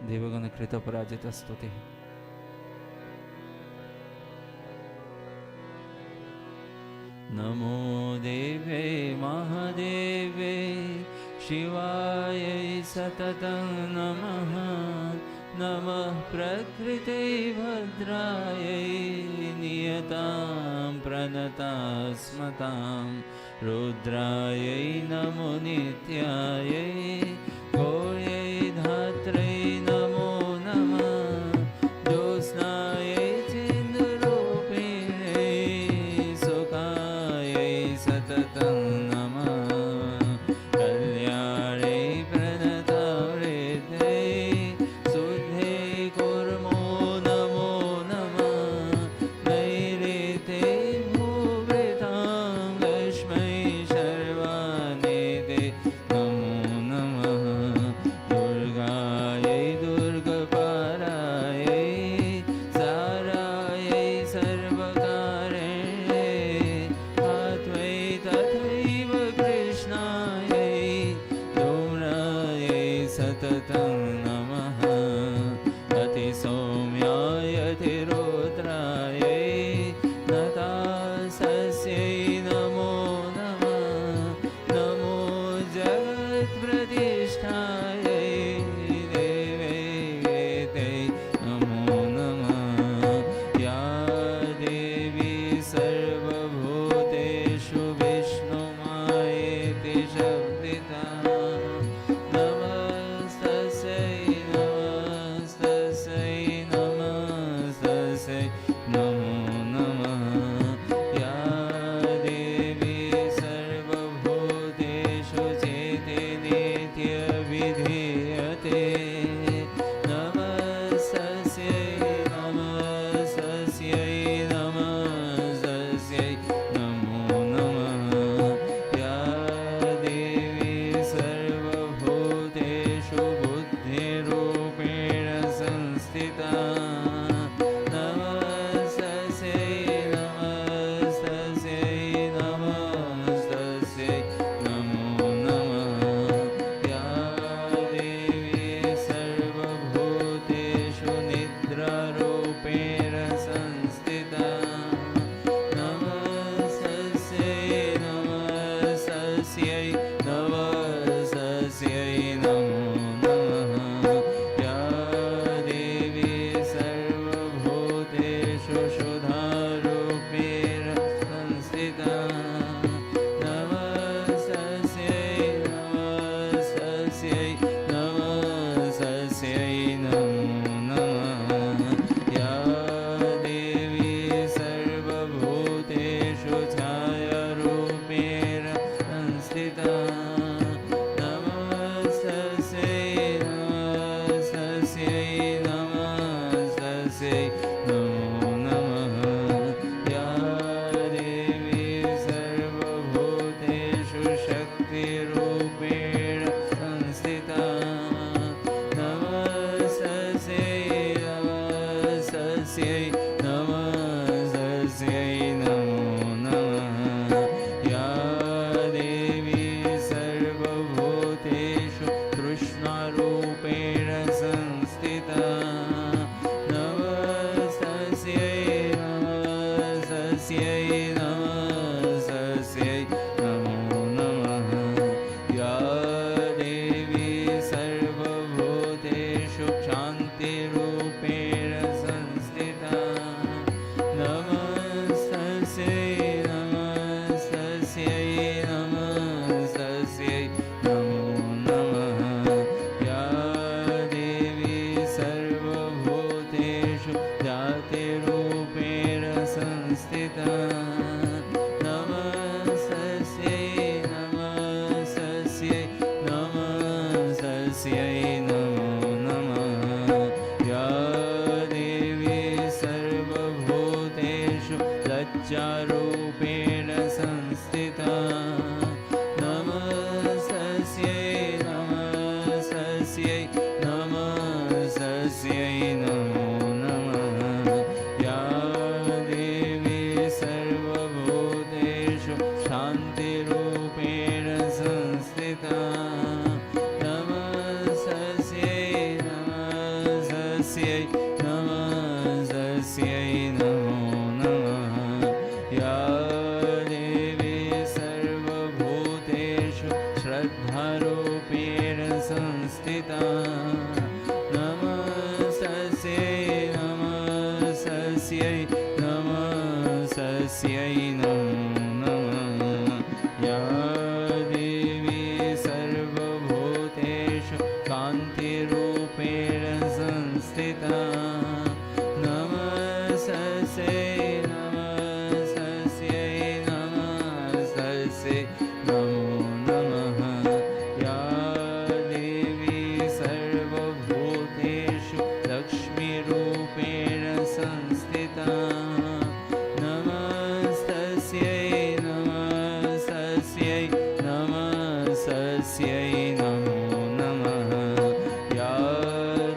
देवगणकृतपराजितस्तुतिः। नमो देवे महादेवे शिवाय सततं नमः। नमः प्रकृते भद्रायै नियतां प्रणतास्मतां रुद्रायै नमो नित्यायै गौर्यै धात्रै नमो नमः। ज्योत्स्नायै चिन्दरूपिणे सुखायै सततं नमः। कल्याणे प्रणतवृद्धे शुद्धे कुर्मो नमो नमः। नैऋते भूवृतां लक्ष्मै शर्वाणेते नमो नमः। तस्यै नमो नमः या देवी सर्वभूतेषु लक्ष्मीरूपेण संस्थिता नमस्तस्यै नमस्तस्यै नमस्तस्यै नमो नमः या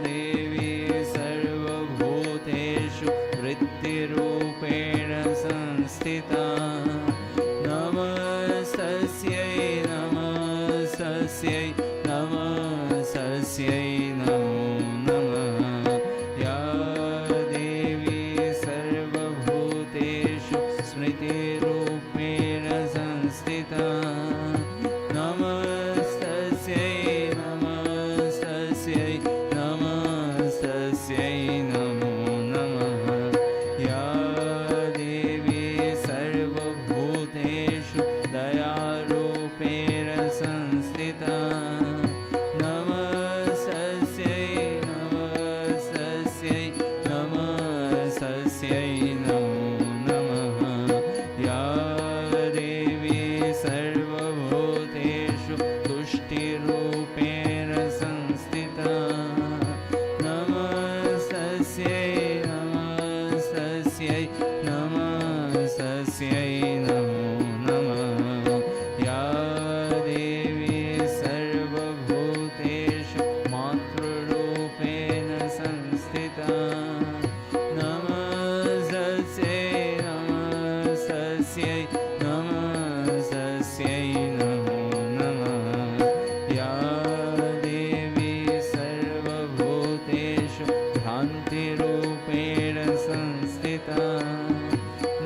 देवी सर्वभूतेषु वृत्तिरूपेण संस्थिता नमस्तस्यै नमस्तस्यै नमस्तस्यै नमो नमः या देवी सर्वभूतेषु स्मृतिरूपेण संस्थिता नमस्तस्यै नमस्तस्यै नमस्तस्यै नमो नमः या देवी सर्वभूतेषु दयारूपेण संस्थिता नमस्तस्यै नमस्तस्यै नमस्तस्यै नमो नमः या देवी सर्वभूतेषु तुष्टिरूपेण संस्थिता नमस्तस्यै नमस्तस्यै नमस्तस्यै नमो नमः या देवी सर्वभूतेषु मातृरूपेण संस्थिता नमस्तस्यै नमस्तस्यै नमस्तस्यै नमो नमः या देवी सर्वभूतेषु भ्रान्तिरूपेण संस्थिता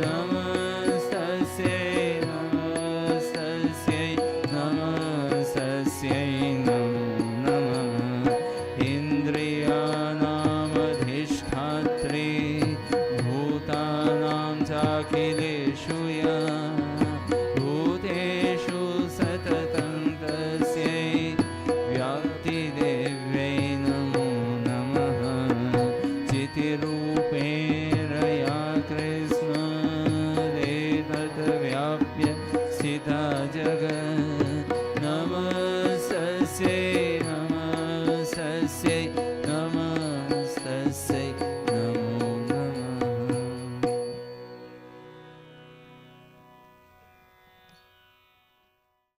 नमस्तस्यै नमस्तस्यै नमस्तस्यै नमो नमः इन्द्रियाणामधिष्ठात्री भूतानां चाखिलेषु या भूतेषु सततं तस्यै व्याप्तिदेव्यै नमो नमः चितिरूपेण या कृष्णदेतद्व्याप्य स्थिता जगत्